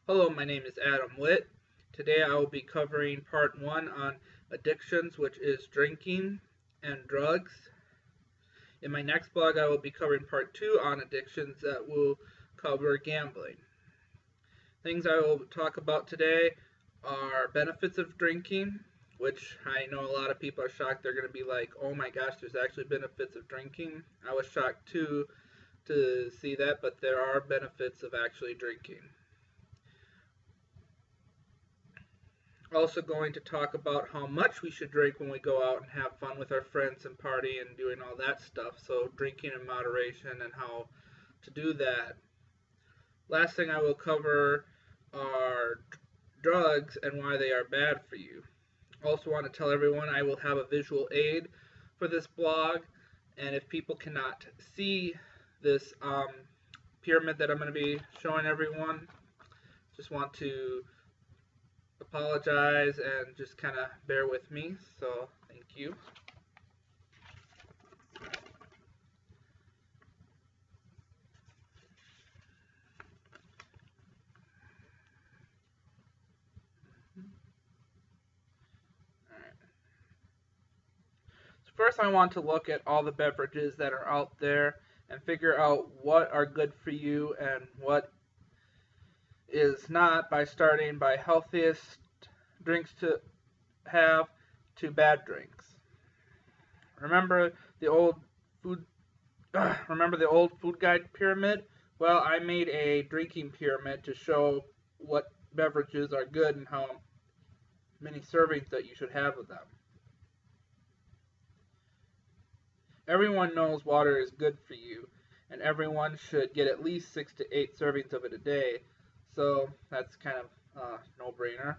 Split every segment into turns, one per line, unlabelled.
Hello, my name is Adam Witt. Today I will be covering part 1 on addictions, which is drinking and drugs. In my next blog I will be covering part 2 on addictions that will cover gambling. Things I will talk about today are benefits of drinking, which I know a lot of people are shocked. They're going to be like, oh my gosh, there's actually benefits of drinking. I was shocked too to see that, but there are benefits of actually drinking. Also going to talk about how much we should drink when we go out and have fun with our friends and party and doing all that stuff. So drinking in moderation and how to do that. Last thing I will cover are drugs and why they are bad for you. Also want to tell everyone I will have a visual aid for this blog, and if people cannot see this pyramid that I'm going to be showing everyone, just want to apologize and just kind of bear with me. So thank you. So first I want to look at all the beverages that are out there and figure out what are good for you and what is not, by starting by healthiest drinks to have to bad drinks. Remember the old food guide pyramid? Well, I made a drinking pyramid to show what beverages are good and how many servings that you should have of them. Everyone knows water is good for you, and everyone should get at least 6 to 8 servings of it a day, so that's kind of a no-brainer.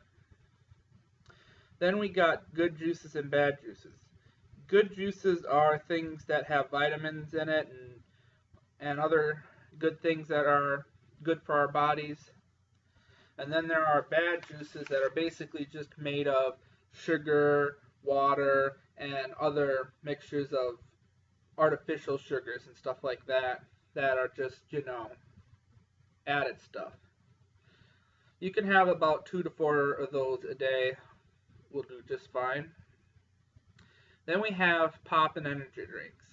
Then we got good juices and bad juices. Good juices are things that have vitamins in it and other good things that are good for our bodies. And then there are bad juices that are basically just made of sugar, water, and other mixtures of artificial sugars and stuff like that are just, added stuff. You can have about 2 to 4 of those a day. Will do just fine. Then we have pop and energy drinks.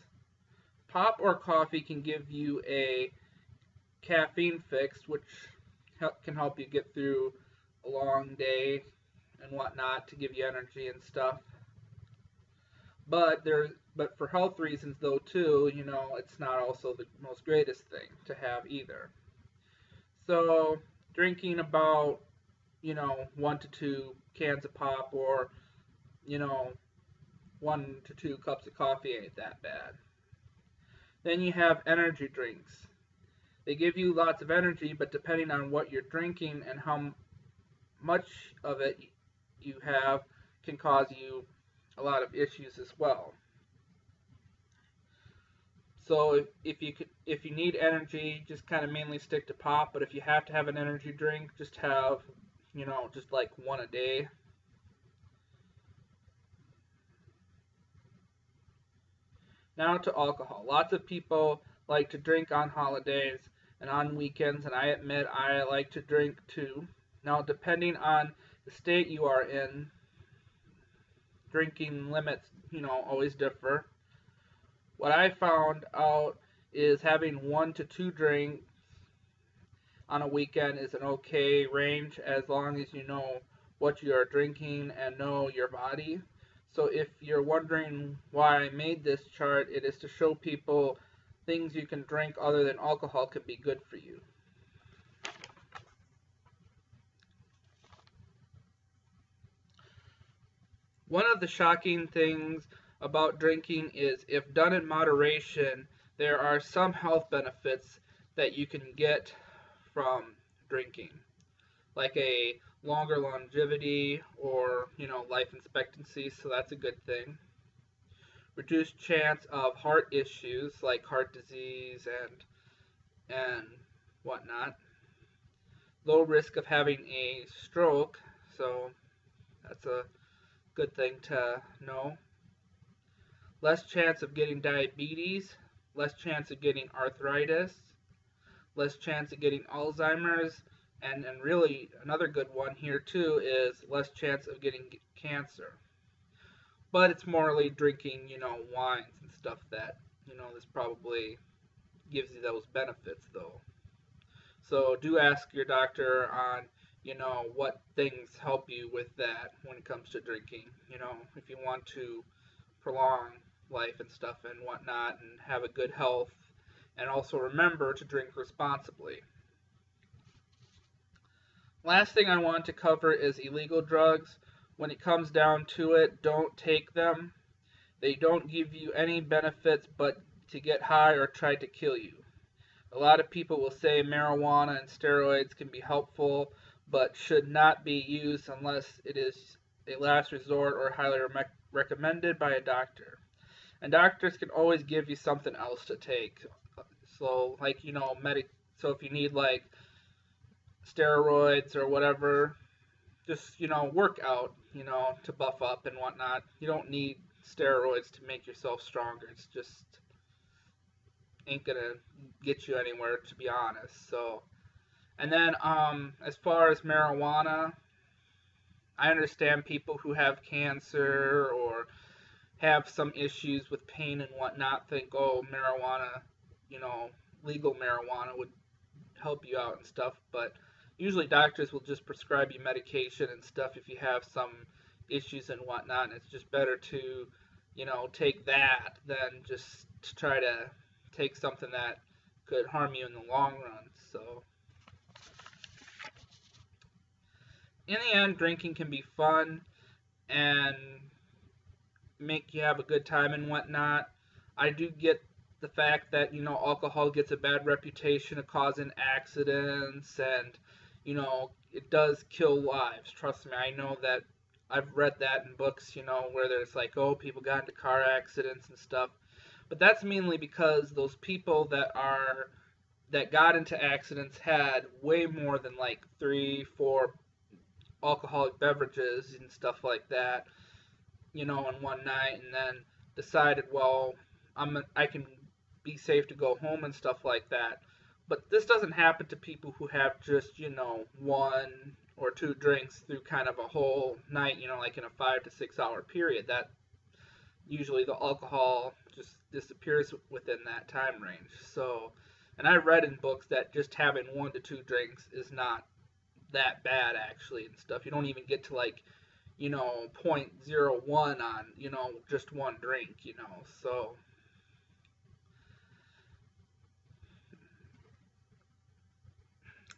Pop or coffee can give you a caffeine fix, which can help you get through a long day and whatnot to give you energy and stuff. But for health reasons though too, it's not also the most greatest thing to have either. So drinking about 1 to 2 cans of pop or 1 to 2 cups of coffee ain't that bad. Then you have energy drinks. They give you lots of energy, but depending on what you're drinking and how much of it you have can cause you a lot of issues as well. So if you need energy, just kind of mainly stick to pop, but if you have to have an energy drink, just have, just like 1 a day. Now to alcohol. Lots of people like to drink on holidays and on weekends, and I admit I like to drink too. Now, depending on the state you are in, drinking limits, always differ. What I found out is having 1 to 2 drinks on a weekend is an okay range as long as you know what you are drinking and know your body. So if you're wondering why I made this chart, it is to show people things you can drink other than alcohol can be good for you. One of the shocking things about drinking is if done in moderation, there are some health benefits that you can get from drinking, like a longer longevity or, life expectancy, so that's a good thing. Reduced chance of heart issues like heart disease and whatnot. Low risk of having a stroke, so that's a good thing to know. Less chance of getting diabetes, less chance of getting arthritis, less chance of getting Alzheimer's, And really, another good one here too is less chance of getting cancer. But it's morely drinking, wines and stuff that, this probably gives you those benefits though. So do ask your doctor on, what things help you with that when it comes to drinking. If you want to prolong life and stuff and whatnot and have a good health. And also remember to drink responsibly. Last thing I want to cover is illegal drugs. When it comes down to it, don't take them. They don't give you any benefits but to get high or try to kill you. A lot of people will say marijuana and steroids can be helpful, but should not be used unless it is a last resort or highly recommended by a doctor. And doctors can always give you something else to take. So, like, so if you need, like, steroids or whatever, just, work out, to buff up and whatnot. You don't need steroids to make yourself stronger. It's just ain't gonna get you anywhere, to be honest. So, and then as far as marijuana, I understand people who have cancer or have some issues with pain and whatnot think, oh, marijuana, you know, legal marijuana would help you out and stuff, but usually doctors will just prescribe you medication and stuff if you have some issues and whatnot, and it's just better to, take that than just to try to take something that could harm you in the long run. So, in the end, drinking can be fun and make you have a good time and whatnot. I do get the fact that, alcohol gets a bad reputation of causing accidents and, it does kill lives. Trust me, I know that. I've read that in books, where there's like, oh, people got into car accidents and stuff. But that's mainly because those people that got into accidents had way more than like 3, 4 alcoholic beverages and stuff like that, in one night, and then decided, well, I can be safe to go home and stuff like that. But this doesn't happen to people who have just, 1 or 2 drinks through kind of a whole night, like in a 5 to 6 hour period. That usually the alcohol just disappears within that time range. So, and I read in books that just having 1 to 2 drinks is not that bad actually and stuff. You don't even get to like, point 0.01 on, just 1 drink, So,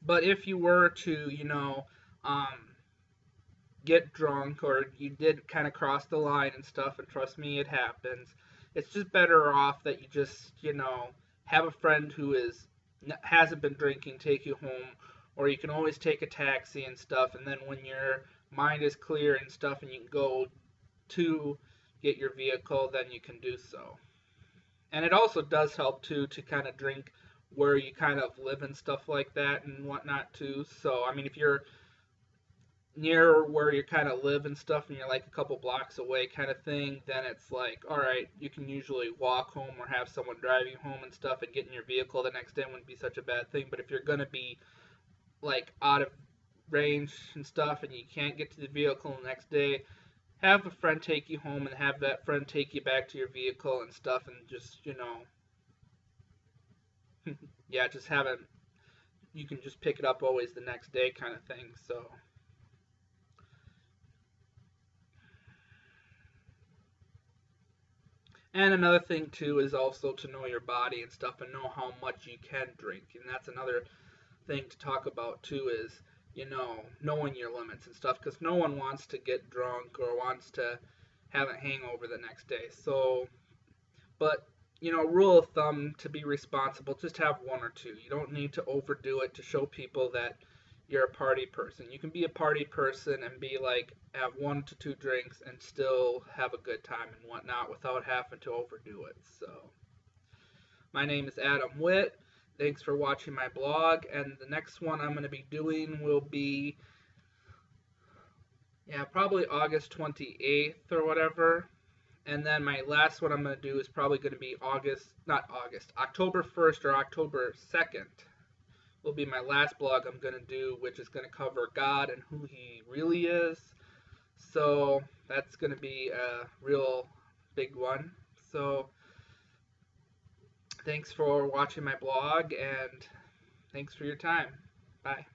but if you were to, get drunk or you did kind of cross the line and stuff, and trust me, it happens. It's just better off that you just, have a friend who hasn't been drinking take you home, or you can always take a taxi and stuff, and then when your mind is clear and stuff and you can go to get your vehicle, then you can do so. And it also does help too to kind of drink where you kind of live and stuff like that and whatnot too. So I mean, if you're near where you kind of live and stuff and you're like a couple blocks away kind of thing, then it's like, all right, you can usually walk home or have someone drive you home and stuff, and get in your vehicle the next day wouldn't be such a bad thing. But if you're going to be like out of range and stuff and you can't get to the vehicle the next day, have a friend take you home and have that friend take you back to your vehicle and stuff, and just, yeah, just have it, you can just pick it up always the next day kind of thing. So, and another thing too is also to know your body and stuff and know how much you can drink. And that's another thing to talk about too is, knowing your limits and stuff, because no one wants to get drunk or wants to have a hangover the next day. So, but, rule of thumb to be responsible, just have 1 or 2. You don't need to overdo it to show people that you're a party person. You can be a party person and be like, have 1 to 2 drinks and still have a good time and whatnot without having to overdo it. So, my name is Adam Witt. Thanks for watching my blog, and the next one I'm going to be doing will be, probably August 28th or whatever. And then my last one I'm going to do is probably going to be October 1st or October 2nd, will be my last blog I'm going to do, which is going to cover God and who He really is. So that's going to be a real big one. So thanks for watching my blog, and thanks for your time. Bye.